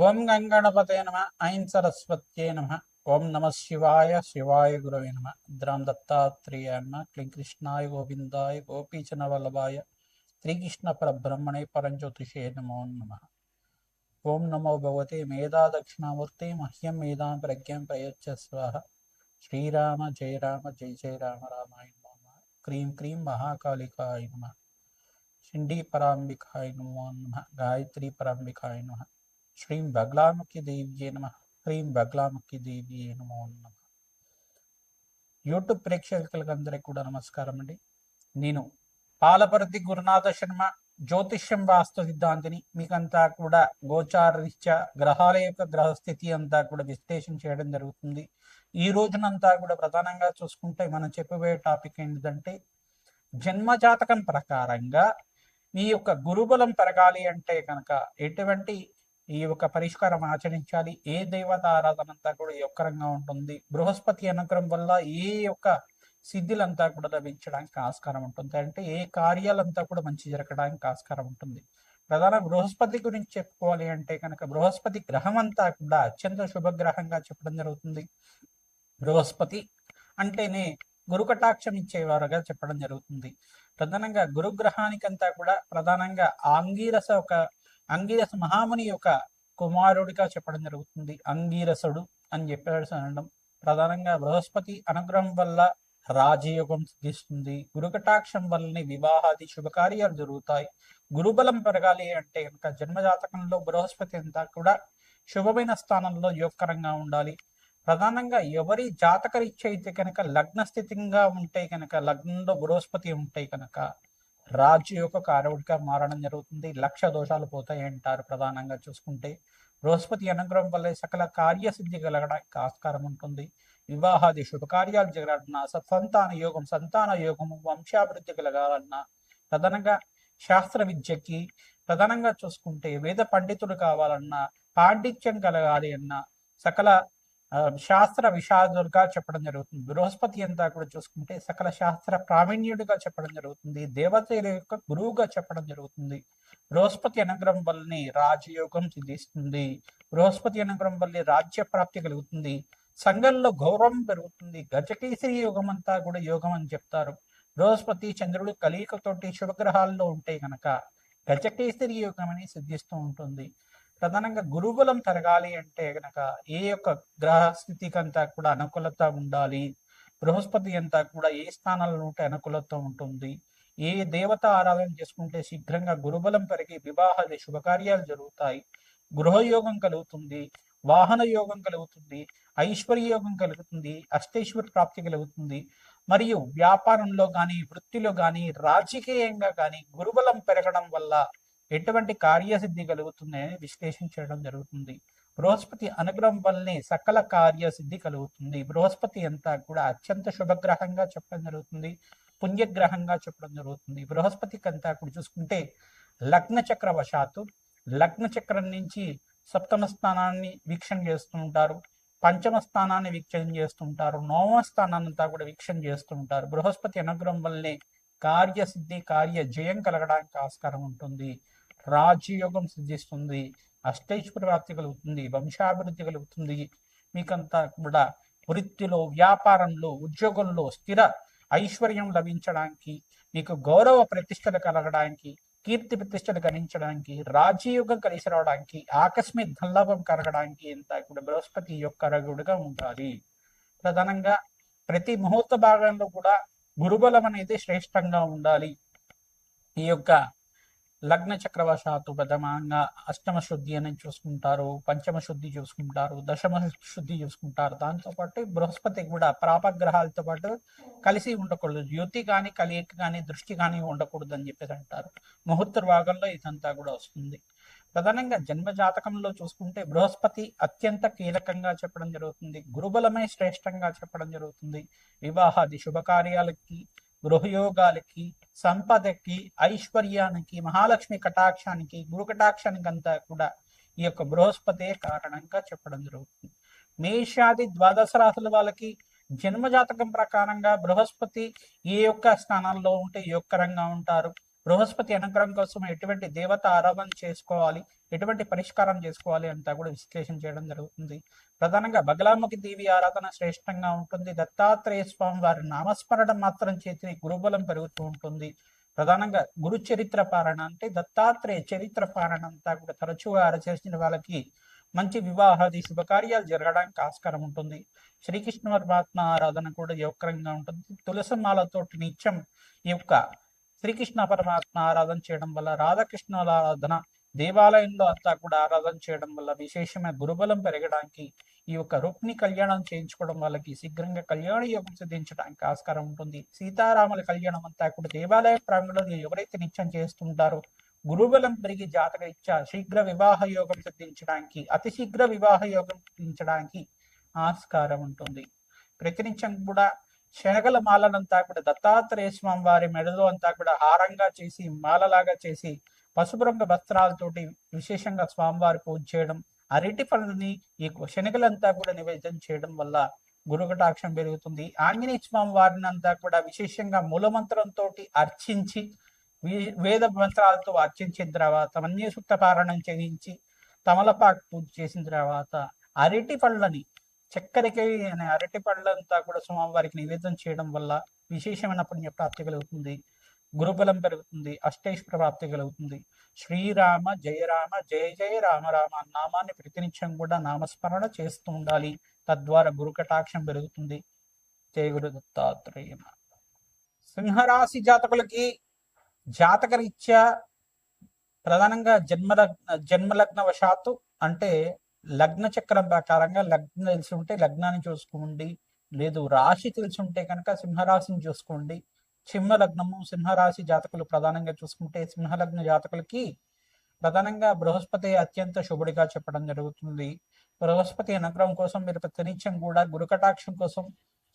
ఓం గంగణపతయ నమ. ఐం సరస్వత్యే నమ. ఓం నమ శివాయ. శివాయ గురవే నమ. ద్రాం దత్తాత్రేయ నమ. క్లీం కృష్ణాయ గోవిందాయ గోపీచన వల్లభాయ శ్రీకృష్ణ పరబ్రహ్మణే పరంజ్యోతిషే నమో నమ. ఓం నమో భగవతే మేధా దక్షిణామూర్తి మహ్యం మేధాం ప్రజ్ఞం ప్రయచ్చ స్వాహ. శ్రీరామ జయ రామ జయ జయ రామ రామాయ నమ. క్రీం క్రీం మహాకాళికాయ నమ. షిండీ పరాంబికాయ నమో నమ. గాయత్రి పరాంబికాయ నమ. శ్రీం బగ్లాముఖి దేవ్యే నమ. హ్రీం బగ్లాముఖి దేవ్యే నమో నమ. యూట్యూబ్ ప్రేక్షకులందరికీ కూడా నమస్కారం అండి. నేను పాలపర్తి గురునాథ శర్మ, జ్యోతిష్యం వాస్తు సిద్ధాంతిని. మీకంతా కూడా గోచారరీత్యా గ్రహాల యొక్క గ్రహస్థితి అంతా కూడా విశ్లేషణ చేయడం జరుగుతుంది. ఈ రోజునంతా కూడా ప్రధానంగా చూసుకుంటే మనం చెప్పబోయే టాపిక్ ఏంటంటే, జన్మజాతకం ప్రకారంగా మీ యొక్క గురుబలం పెరగాలి అంటే కనుక ఎటువంటి ఈ యొక్క పరిష్కారం ఆచరించాలి, ఏ దేవత ఆరాధన అంతా కూడా యొక్కరంగా ఉంటుంది, బృహస్పతి అనుగ్రహం వల్ల ఏ యొక్క సిద్ధులంతా కూడా లభించడానికి ఆస్కారం ఉంటుంది, అంటే ఏ కార్యాలంతా కూడా మంచి జరగడానికి ఆస్కారం ఉంటుంది. ప్రధాన బృహస్పతి గురించి చెప్పుకోవాలి అంటే కనుక బృహస్పతి గ్రహం అంతా కూడా అత్యంత శుభగ్రహంగా చెప్పడం జరుగుతుంది. బృహస్పతి అంటేనే గురు కటాక్షం ఇచ్చేవారుగా చెప్పడం జరుగుతుంది. ప్రధానంగా గురుగ్రహానికంతా కూడా ప్రధానంగా అంగీరస మహాముని యొక్క కుమారుడిగా చెప్పడం జరుగుతుంది. అంగీరసుడు అని చెప్పేసి అనడం. ప్రధానంగా బృహస్పతి అనుగ్రహం వల్ల రాజయోగం సిద్ధిస్తుంది. గురుకటాక్షం వల్లనే వివాహాది శుభకార్యాలు జరుగుతాయి. గురుబలం పెరగాలి అంటే కనుక జన్మజాతకంలో బృహస్పతి అంతా కూడా శుభమైన స్థానంలో యోగకరంగా ఉండాలి. ప్రధానంగా ఎవరి జాతకరీత్యా అయితే కనుక లగ్న స్థితిగా ఉంటే కనుక, లగ్నంలో బృహస్పతి ఉంటే కనుక రాజయోగ కారకుడిగా మారడం జరుగుతుంది. లక్ష దోషాలు పోతాయి అంటారు. ప్రధానంగా చూసుకుంటే బృహస్పతి అనుగ్రహం వల్ల సకల కార్యసిద్ధి కలగడానికి ఆస్కారం ఉంటుంది. వివాహాది శుభకార్యాలు జరగాలన్నా, సంతాన యోగము, వంశాభివృద్ధి కలగాలన్నా, ప్రధానంగా శాస్త్ర విద్యకి ప్రధానంగా చూసుకుంటే వేద పండితులు కావాలన్నా, పాండిత్యం కలగాలి అన్నా, సకల శాస్త్ర విషాదులుగా చెప్పడం జరుగుతుంది. బృహస్పతి అంతా కూడా చూసుకుంటే సకల శాస్త్ర ప్రావీణ్యుడిగా చెప్పడం జరుగుతుంది. దేవతల యొక్క గురువుగా చెప్పడం జరుగుతుంది. బృహస్పతి అనుగ్రహం వల్లనే రాజయోగం సిద్ధిస్తుంది. బృహస్పతి అనుగ్రహం వల్లే రాజ్య ప్రాప్తి కలుగుతుంది. సంఘంలో గౌరవం పెరుగుతుంది. గజకేసరి యోగం అంతా కూడా యోగం అని చెప్తారు. బృహస్పతి చంద్రుడు కలియికతోటి శుభగ్రహాల్లో ఉంటే కనుక గజకేసరి యోగం అని సిద్ధిస్తూ ఉంటుంది. ప్రధానంగా గురుబలం పెరగాలి అంటే కనుక ఏ యొక్క గ్రహ స్థితికంతా కూడా అనుకూలత ఉండాలి. బృహస్పతి అంతా కూడా ఏ స్థానాల్లో ఉంటే అనుకూలత ఉంటుంది, ఏ దేవత ఆరాధన చేసుకుంటే శీఘ్రంగా గురుబలం పెరిగి వివాహాది శుభకార్యాలు జరుగుతాయి, గృహయోగం కలుగుతుంది, వాహన యోగం కలుగుతుంది, ఐశ్వర్య యోగం కలుగుతుంది, అష్టైశ్వర్య ప్రాప్తి కలుగుతుంది. మరియు వ్యాపారంలో కానీ, వృత్తిలో కానీ, రాజకీయంగా కానీ గురుబలం పెరగడం వల్ల ఎటువంటి కార్యసిద్ధి కలుగుతుందని విశ్లేషణ చేయడం జరుగుతుంది. బృహస్పతి అనుగ్రహం వల్లనే సకల కార్యసిద్ధి కలుగుతుంది. బృహస్పతి అంతా కూడా అత్యంత శుభగ్రహంగా చెప్పడం జరుగుతుంది, పుణ్యగ్రహంగా చెప్పడం జరుగుతుంది. బృహస్పతికి అంతా కూడా చూసుకుంటే లగ్న చక్రవశాత్తు లగ్న చక్రం నుంచి సప్తమ స్థానాన్ని వీక్షణ చేస్తూ ఉంటారు, పంచమ స్థానాన్ని వీక్షణ చేస్తుంటారు, నవమ స్థానాన్ని అంతా కూడా వీక్షణ చేస్తుంటారు. బృహస్పతి అనుగ్రహం వల్లనే కార్యసిద్ధి, కార్య జయం కలగడానికి ఆస్కారం ఉంటుంది. రాజయోగం సిద్ధిస్తుంది, అష్టైశ్వర్య ప్రాప్తి కలుగుతుంది, వంశాభివృద్ధి కలుగుతుంది. మీకంతా కూడా వృత్తిలో, వ్యాపారంలో, ఉద్యోగంలో స్థిర ఐశ్వర్యం లభించడానికి, మీకు గౌరవ ప్రతిష్టలు కలగడానికి, కీర్తి ప్రతిష్టలు గణించడానికి, రాజయోగం కలిసి రావడానికి, ఆకస్మిక ధనలాభం కలగడానికి అంతా కూడా బృహస్పతి యొక్క రగుడుగా ఉండాలి. ప్రధానంగా ప్రతి ముహూర్త భాగంలో కూడా గురుబలం అనేది శ్రేష్టంగా ఉండాలి. ఈ యొక్క లగ్న చక్రవశాత్తు ప్రథమంగా అష్టమ శుద్ధి అని చూసుకుంటారు, పంచమ శుద్ధి చూసుకుంటారు, దశమ శుద్ధి చూసుకుంటారు. దాంతోపాటు బృహస్పతి కూడా ప్రాపగ్రహాలతో పాటు కలిసి ఉండకూడదు. యుతి కానీ, కలియక కానీ, దృష్టి కానీ ఉండకూడదు అని చెప్పేసి అంటారు. ముహూర్త భాగంలో ఇదంతా కూడా వస్తుంది. ప్రధానంగా జన్మ జాతకంలో చూసుకుంటే బృహస్పతి అత్యంత కీలకంగా చెప్పడం జరుగుతుంది. గురుబలమే శ్రేష్టంగా చెప్పడం జరుగుతుంది. వివాహాది శుభకార్యాలకి, గృహయోగాలకి, సంపదకి, ఐశ్వర్యానికి, మహాలక్ష్మి కటాక్షానికి, గురు కటాక్షానికి అంతా కూడా ఈ యొక్క బృహస్పతే కారణంగా చెప్పడం జరుగుతుంది. మేషాది ద్వాదశ రాశుల వాళ్ళకి జన్మజాతకం ప్రకారంగా బృహస్పతి ఏ యొక్క స్థానాల్లో ఉంటే యోగకరంగా ఉంటారు, బృహస్పతి అనుగ్రహం కోసం ఎటువంటి దేవత ఆరాధన చేసుకోవాలి, ఎటువంటి పరిష్కారం చేసుకోవాలి అంతా కూడా విశ్లేషణ చేయడం జరుగుతుంది. ప్రధానంగా బగలాముఖి దేవి ఆరాధన శ్రేష్టంగా ఉంటుంది. దత్తాత్రేయ స్వామి వారి నామస్మరణ మాత్రం చేతి గురుబలం పెరుగుతూ ఉంటుంది. ప్రధానంగా గురు చరిత్ర పాలన అంటే దత్తాత్రేయ చరిత్ర పాలన అంతా కూడా తరచుగా ఆచరించిన వాళ్ళకి మంచి వివాహాది శుభకార్యాలు జరగడానికి ఆస్కారం ఉంటుంది. శ్రీకృష్ణ పరమాత్మ ఆరాధన కూడా యోగకరంగా ఉంటుంది. తులసిమాలతోటి నిత్యం ఈ యొక్క శ్రీకృష్ణ పరమాత్మ ఆరాధన చేయడం వల్ల, రాధాకృష్ణుల ఆరాధన దేవాలయంలో అంతా కూడా ఆరాధన చేయడం వల్ల విశేషమైన గురుబలం పెరగడానికి, ఈ యొక్క రుక్ని కళ్యాణం చేయించుకోవడం వాళ్ళకి శీఘ్రంగా కళ్యాణ యోగం సిద్ధించడానికి ఆస్కారం ఉంటుంది. సీతారాముల కళ్యాణం అంతా కూడా దేవాలయ ప్రాంగణంలో ఎవరైతే నిత్యం చేస్తుంటారో గురుబలం పెరిగి జాతక ఇచ్చా శీఘ్ర వివాహ యోగం సిద్ధించడానికి, అతి శీఘ్ర వివాహ యోగం సిద్ధించడానికి ఆస్కారం ఉంటుంది. ప్రతినిత్యం కూడా శనగల మాలనంతా కూడా దత్తాత్రేయ స్వామి వారి మెడలో అంతా కూడా హారంగా చేసి మాలలాగా చేసి పసుపు రంగు వస్త్రాలతోటి విశేషంగా స్వామివారి పూజ చేయడం, అరటి పనులని ఈ శనగలంతా కూడా నివేదన చేయడం వల్ల గురుకటాక్షం పెరుగుతుంది. ఆంజనేయ స్వామి వారిని అంతా కూడా విశేషంగా మూలమంత్రంతో అర్చించి వేద మంత్రాలతో అర్చించిన తర్వాత మన్యసూక్త పారాయణం చేయించి తమలపాకు పూజ చేసిన తర్వాత అరటి పళ్ళని చక్కెరకి అనే అరటి పళ్ళంతా కూడా స్వామివారికి నివేదన చేయడం వల్ల విశేషమైన పుణ్య ప్రాప్తి కలుగుతుంది, గురుబలం పెరుగుతుంది, అష్టైశ్వర ప్రాప్తి కలుగుతుంది. శ్రీరామ జయ రామ జయ జయ రామ రామ నామాన్ని ప్రతినిత్యం కూడా నామస్మరణ చేస్తూ ఉండాలి. తద్వారా గురు కటాక్షం పెరుగుతుంది. జయ గురు దత్తాత్రేయ. సింహరాశి జాతకులకి జాతకరీత్యా ప్రధానంగా జన్మలగ్న వశాత్తు అంటే లగ్న చక్రం ప్రకారంగా లగ్నం తెలిసి ఉంటే లగ్నాన్ని చూసుకోండి, లేదు రాశి తెలిసి ఉంటే కనుక సింహరాశిని చూసుకోండి. సింహలగ్నము సింహరాశి జాతకులు ప్రధానంగా చూసుకుంటే సింహలగ్న జాతకులకి ప్రధానంగా బృహస్పతి అత్యంత శుభుడిగా చెప్పడం జరుగుతుంది. బృహస్పతి అనుగ్రహం కోసం మీరు ప్రతినిత్యం కూడా గురుకటాక్షం కోసం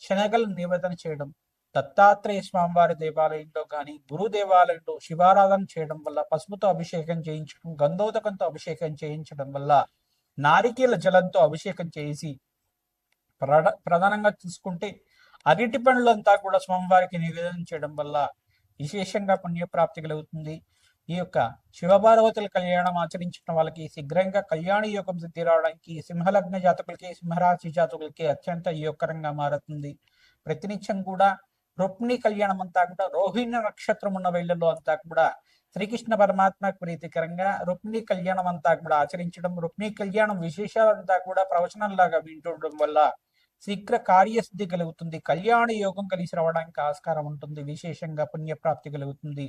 శనగలు నివేదన చేయడం, దత్తాత్రేయ స్వామివారి దేవాలయంలో కానీ గురు దేవాలయంలో శివారాధన చేయడం వల్ల, పసుపుతో అభిషేకం చేయించడం, గంధోదకంతో అభిషేకం చేయించడం వల్ల, నారికేల జలంతో అభిషేకం చేసి ప్రధానంగా తీసుకుంటే అరటి పండ్లంతా కూడా స్వామివారికి నివేదన చేయడం వల్ల విశేషంగా పుణ్యప్రాప్తి కలుగుతుంది. ఈ యొక్క శివపార్వతుల కళ్యాణం ఆచరించిన వాళ్ళకి శీఘ్రంగా కళ్యాణ యోగం సిద్ధి రావడానికి సింహలగ్న జాతకులకి సింహరాశి జాతకులకి అత్యంత యోగకరంగా మారుతుంది. ప్రతినిత్యం కూడా రుక్మిణి కళ్యాణం అంతా కూడా రోహిణి నక్షత్రం ఉన్న వేళ్లలో అంతా కూడా శ్రీకృష్ణ పరమాత్మకు ప్రీతికరంగా రుక్మిణి కళ్యాణం అంతా కూడా ఆచరించడం, రుక్మిణి కళ్యాణం విశేషాలంతా కూడా ప్రవచనంలాగా వింటుండడం వల్ల శీఘ్ర కార్యసిద్ధి కలుగుతుంది, కళ్యాణ యోగం కలిసి రావడానికి ఆస్కారం ఉంటుంది, విశేషంగా పుణ్యప్రాప్తి కలుగుతుంది.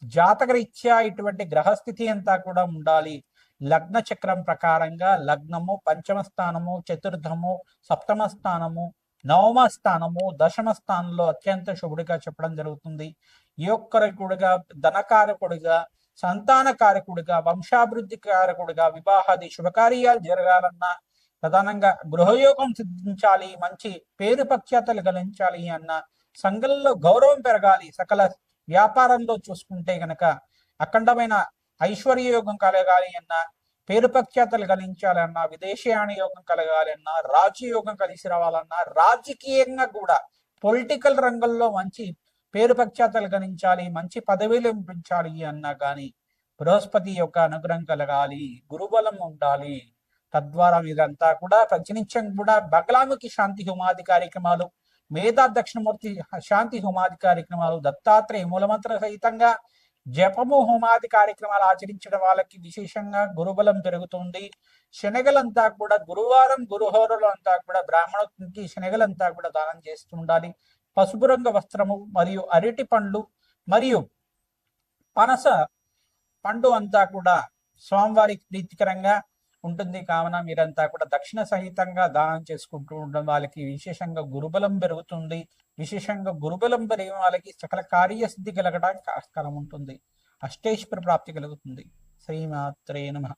జాతకరీత్యా ఇటువంటి గ్రహస్థితి అంతా కూడా ఉండాలి. లగ్న చక్రం ప్రకారంగా లగ్నము, పంచమ స్థానము, చతుర్థము, సప్తమ స్థానము, నవమ స్థానము, దశమ స్థానంలో అత్యంత శుభుడిగా చెప్పడం జరుగుతుంది. యోగకారకుడిగా, ధనకారకుడిగా, సంతాన కారకుడిగా, వంశాభివృద్ధి కారకుడిగా, వివాహాది శుభకార్యాలు జరగాలన్నా, ప్రధానంగా గృహయోగం సిద్ధించాలి, మంచి పేరు ప్రఖ్యాతలు గలించాలి అన్న, సంఘంలో గౌరవం పెరగాలి, సకల వ్యాపారంలో చూసుకుంటే గనక అఖండమైన ఐశ్వర్య యోగం కలగాలి అన్న, పేరు ప్రఖ్యాతలు గలించాలన్నా, విదేశీయాన యోగం కలగాలి అన్నా, రాజయోగం కలిసి రావాలన్నా, రాజకీయంగా కూడా పొలిటికల్ రంగంలో మంచి పేరు ప్రఖ్యాతలు గణించాలి, మంచి పదవిలు పెంచాలి అన్నా కానీ బృహస్పతి యొక్క అనుగ్రహం కలగాలి, గురుబలం ఉండాలి. తద్వారా మీరంతా కూడా ప్రతినిత్యం కూడా బగలాముఖి శాంతి హోమాది కార్యక్రమాలు, మేధా దక్షిణమూర్తి శాంతి హోమాది కార్యక్రమాలు, దత్తాత్రేయ మూలమంత్ర సహితంగా జపము హోమాది కార్యక్రమాలు ఆచరించడం వాళ్ళకి విశేషంగా గురుబలం పెరుగుతుంది. శనగలంతా కూడా గురువారం గురుహోరలు అంతా కూడా బ్రాహ్మణునికి శనగలంతా కూడా దానం చేస్తూ ఉండాలి. పసుపు రంగు వస్త్రము మరియు అరటి పండ్లు మరియు పనస పండు అంతా కూడా స్వామివారికి ప్రీతికరంగా ఉంటుంది. కావున మీరంతా కూడా దక్షిణ సహితంగా దానం చేసుకుంటూ ఉండడం వాళ్ళకి విశేషంగా గురుబలం పెరుగుతుంది. విశేషంగా గురుబలం పెరిగిన వాళ్ళకి సకల కార్యసిద్ధి కలగడానికి ఆస్కారం ఉంటుంది, అష్టైశ్వర ప్రాప్తి కలుగుతుంది. శ్రీమాత్రే నమః.